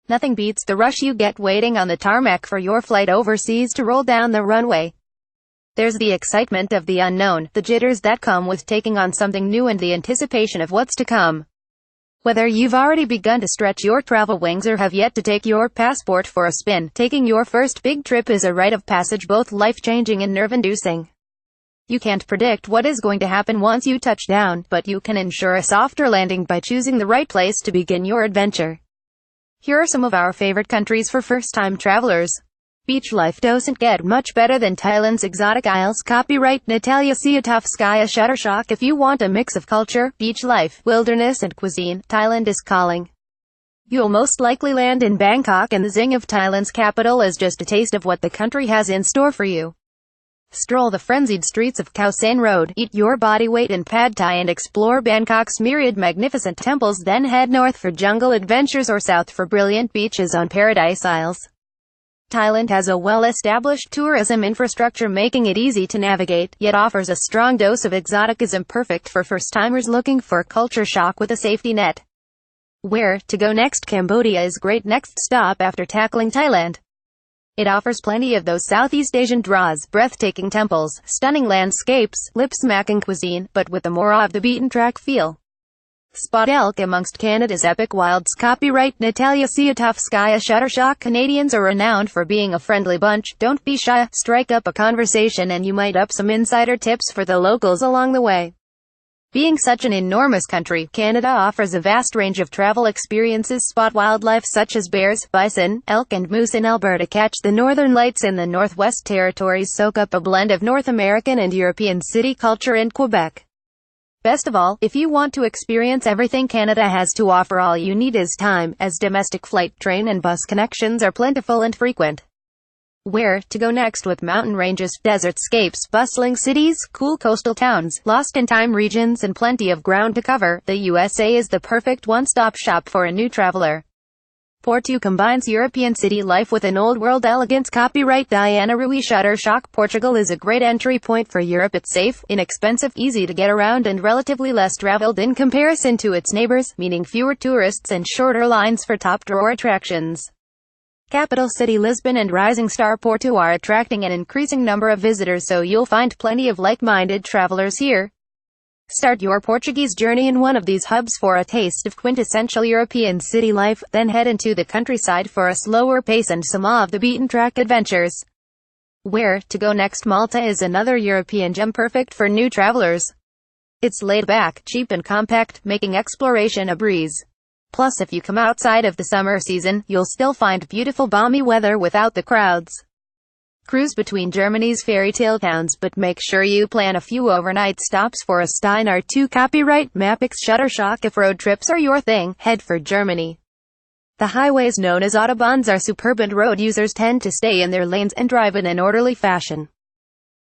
Nothing beats the rush you get waiting on the tarmac for your flight overseas to roll down the runway. There's the excitement of the unknown, the jitters that come with taking on something new, and the anticipation of what's to come. Whether you've already begun to stretch your travel wings or have yet to take your passport for a spin, taking your first big trip is a rite of passage, both life-changing and nerve-inducing. You can't predict what is going to happen once you touch down, but you can ensure a softer landing by choosing the right place to begin your adventure. Here are some of our favorite countries for first-time travelers. Beach life doesn't get much better than Thailand's exotic isles. Copyright Natalia Siatovskaya. Shuttershock. If you want a mix of culture, beach life, wilderness and cuisine, Thailand is calling. You'll most likely land in Bangkok, and the zing of Thailand's capital is just a taste of what the country has in store for you. Stroll the frenzied streets of Khao San Road, eat your body weight in pad thai and explore Bangkok's myriad magnificent temples, then head north for jungle adventures or south for brilliant beaches on Paradise Isles. Thailand has a well-established tourism infrastructure, making it easy to navigate, yet offers a strong dose of exoticism, perfect for first-timers looking for culture shock with a safety net. Where to go next? Cambodia is great next stop after tackling Thailand. It offers plenty of those Southeast Asian draws, breathtaking temples, stunning landscapes, lip-smacking cuisine, but with a more off-the-beaten-track feel. Spot elk amongst Canada's epic wilds. Copyright Natalia Siatovskaya. Shuttershock. Canadians are renowned for being a friendly bunch. Don't be shy, strike up a conversation and you might up some insider tips for the locals along the way. Being such an enormous country, Canada offers a vast range of travel experiences. Spot wildlife such as bears, bison, elk and moose in Alberta. Catch the northern lights in the Northwest Territories. Soak up a blend of North American and European city culture in Quebec. Best of all, if you want to experience everything Canada has to offer, all you need is time, as domestic flight, train and bus connections are plentiful and frequent. Where to go next? With mountain ranges, desertscapes, bustling cities, cool coastal towns, lost in time regions and plenty of ground to cover, the USA is the perfect one-stop shop for a new traveler. Porto combines European city life with an old-world elegance. Copyright Diana Rui. Shuttershock. Portugal is a great entry point for Europe. It's safe, inexpensive, easy to get around and relatively less traveled in comparison to its neighbors, meaning fewer tourists and shorter lines for top-drawer attractions. Capital city Lisbon and rising star Porto are attracting an increasing number of visitors, so you'll find plenty of like-minded travelers here. Start your Portuguese journey in one of these hubs for a taste of quintessential European city life, then head into the countryside for a slower pace and some off-the-beaten-track adventures. Where to go next? Malta is another European gem perfect for new travelers. It's laid back, cheap and compact, making exploration a breeze. Plus, if you come outside of the summer season, you'll still find beautiful balmy weather without the crowds. Cruise between Germany's fairy tale towns, but make sure you plan a few overnight stops for a stein or two. Copyright Mapix. Shuttershock. If road trips are your thing, head for Germany. The highways known as autobahns are superb, and road users tend to stay in their lanes and drive in an orderly fashion.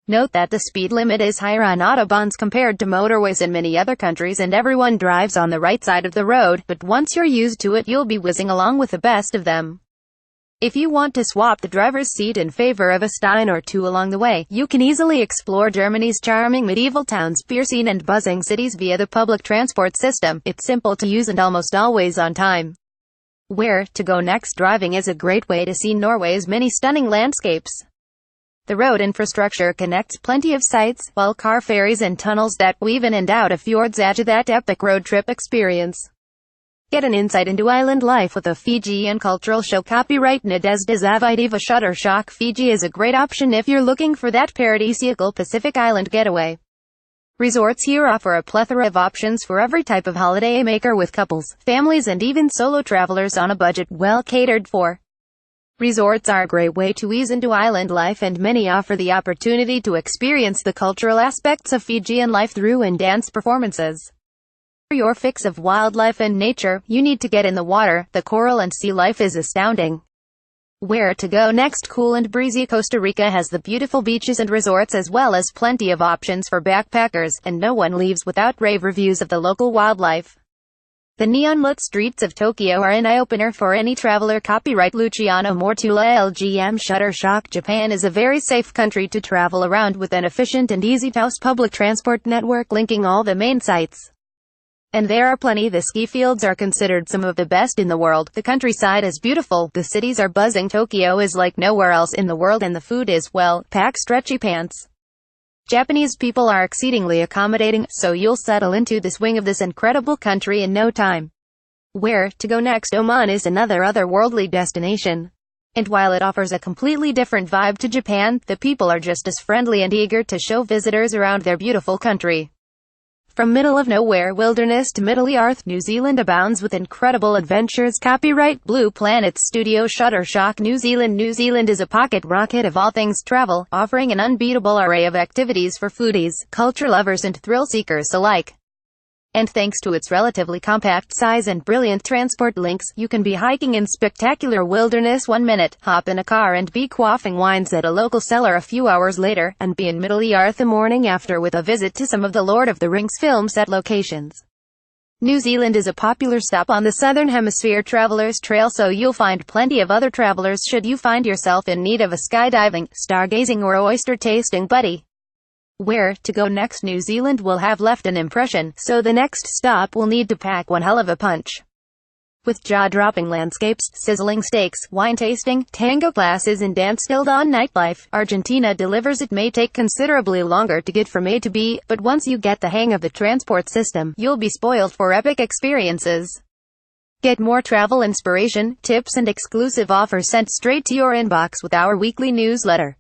Note that the speed limit is higher on autobahns compared to motorways in many other countries, and everyone drives on the right side of the road, but once you're used to it, you'll be whizzing along with the best of them. If you want to swap the driver's seat in favor of a stein or two along the way, you can easily explore Germany's charming medieval towns, beer scene and buzzing cities via the public transport system. It's simple to use and almost always on time. Where to go next? Driving is a great way to see Norway's many stunning landscapes. The road infrastructure connects plenty of sites, while car ferries and tunnels that weave in and out of fjords add to that epic road trip experience. Get an insight into island life with a Fijian cultural show. Copyright Nadezhda Zavideva. Shuttershock. Fiji is a great option if you're looking for that paradisiacal Pacific island getaway. Resorts here offer a plethora of options for every type of holiday maker, with couples, families and even solo travelers on a budget well catered for. Resorts are a great way to ease into island life, and many offer the opportunity to experience the cultural aspects of Fijian life through and dance performances. For your fix of wildlife and nature, you need to get in the water. The coral and sea life is astounding. Where to go next? Cool and breezy Costa Rica has the beautiful beaches and resorts, as well as plenty of options for backpackers, and no one leaves without rave reviews of the local wildlife. The neon-lit streets of Tokyo are an eye-opener for any traveler. Copyright Luciano Mortula. LGM. Shuttershock. Japan is a very safe country to travel around, with an efficient and easy-to-use public transport network linking all the main sites. And there are plenty. The ski fields are considered some of the best in the world. The countryside is beautiful. The cities are buzzing. Tokyo is like nowhere else in the world, and the food is, well, pack stretchy pants. Japanese people are exceedingly accommodating, so you'll settle into the swing of this incredible country in no time. Where to go next? Oman is another otherworldly destination. And while it offers a completely different vibe to Japan, the people are just as friendly and eager to show visitors around their beautiful country. From middle-of-nowhere wilderness to Middle-earth, New Zealand abounds with incredible adventures. Copyright Blue Planet Studio Shutterstock New Zealand. New Zealand is a pocket rocket of all things travel, offering an unbeatable array of activities for foodies, culture lovers and thrill seekers alike. And thanks to its relatively compact size and brilliant transport links, you can be hiking in spectacular wilderness 1 minute, hop in a car and be quaffing wines at a local cellar a few hours later, and be in Middle-earth the morning after with a visit to some of the Lord of the Rings film set locations. New Zealand is a popular stop on the Southern Hemisphere Travelers Trail, so you'll find plenty of other travelers should you find yourself in need of a skydiving, stargazing or oyster tasting buddy. Where to go next? New Zealand will have left an impression, so the next stop will need to pack one hell of a punch. With jaw-dropping landscapes, sizzling steaks, wine tasting, tango classes and dance-till-dawn nightlife, Argentina delivers. It may take considerably longer to get from A to B, but once you get the hang of the transport system, you'll be spoiled for epic experiences. Get more travel inspiration, tips and exclusive offers sent straight to your inbox with our weekly newsletter.